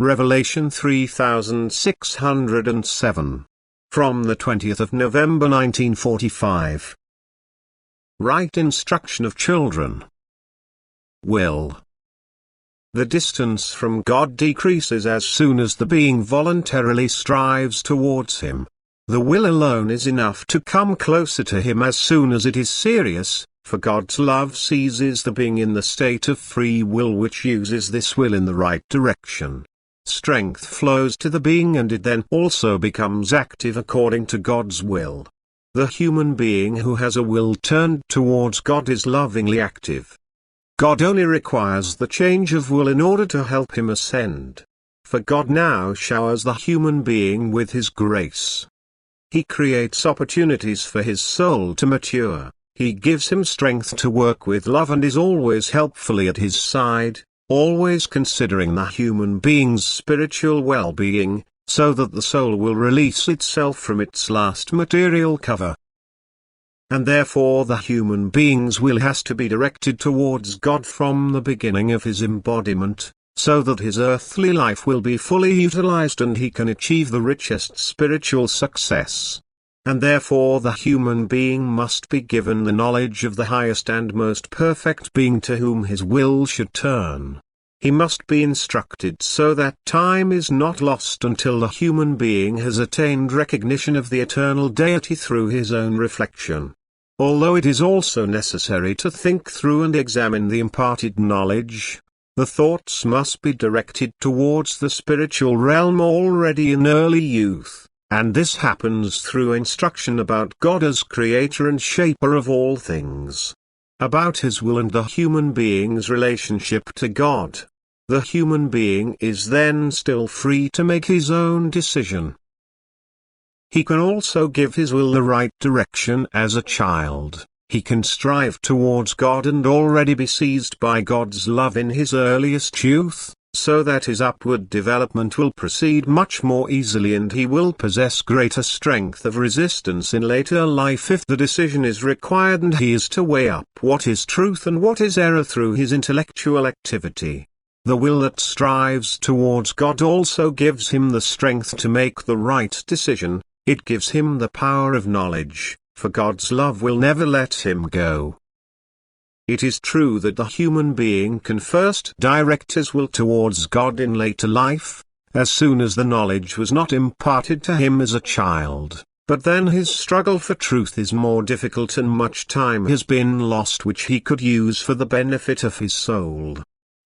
Revelation 3607. From the 20th of November 1945. Right instruction of children. Will. The distance from God decreases as soon as the being voluntarily strives towards Him. The will alone is enough to come closer to Him as soon as it is serious, for God's love seizes the being in the state of free will which uses this will in the right direction. Strength flows to the being and it then also becomes active according to God's will. The human being who has a will turned towards God is lovingly active. God only requires the change of will in order to help him ascend. For God now showers the human being with His grace. He creates opportunities for his soul to mature, He gives him strength to work with love and is always helpfully at his side, always considering the human being's spiritual well-being, so that the soul will release itself from its last material cover. And therefore the human being's will has to be directed towards God from the beginning of his embodiment, so that his earthly life will be fully utilized and he can achieve the richest spiritual success. And therefore the human being must be given the knowledge of the highest and most perfect being to whom his will should turn. He must be instructed so that time is not lost until the human being has attained recognition of the eternal deity through his own reflection. Although it is also necessary to think through and examine the imparted knowledge, the thoughts must be directed towards the spiritual realm already in early youth, and this happens through instruction about God as creator and shaper of all things, about His will and the human being's relationship to God. The human being is then still free to make his own decision. He can also give his will the right direction as a child. He can strive towards God and already be seized by God's love in his earliest youth, so that his upward development will proceed much more easily and he will possess greater strength of resistance in later life if the decision is required and he is to weigh up what is truth and what is error through his intellectual activity. The will that strives towards God also gives him the strength to make the right decision. It gives him the power of knowledge, for God's love will never let him go. It is true that the human being can first direct his will towards God in later life, as soon as the knowledge was not imparted to him as a child, but then his struggle for truth is more difficult and much time has been lost which he could use for the benefit of his soul.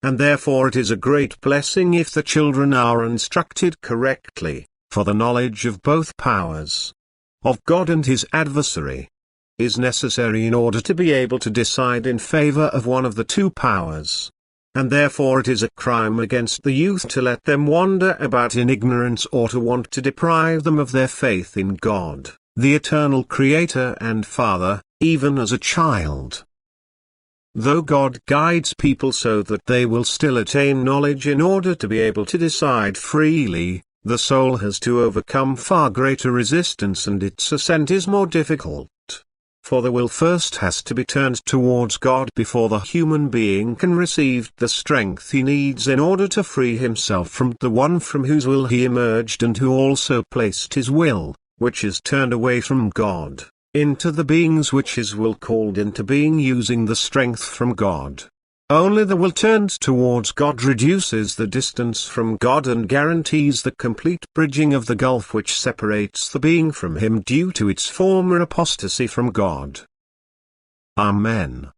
And therefore it is a great blessing if the children are instructed correctly, for the knowledge of both powers, of God and his adversary, is necessary in order to be able to decide in favor of one of the two powers. And therefore it is a crime against the youth to let them wander about in ignorance or to want to deprive them of their faith in God, the eternal Creator and Father, even as a child. Though God guides people so that they will still attain knowledge in order to be able to decide freely, the soul has to overcome far greater resistance and its ascent is more difficult. For the will first has to be turned towards God before the human being can receive the strength he needs in order to free himself from the one from whose will he emerged and who also placed his will, which is turned away from God, into the beings which his will called into being using the strength from God. Only the will turned towards God reduces the distance from God and guarantees the complete bridging of the gulf which separates the being from Him due to its former apostasy from God. Amen.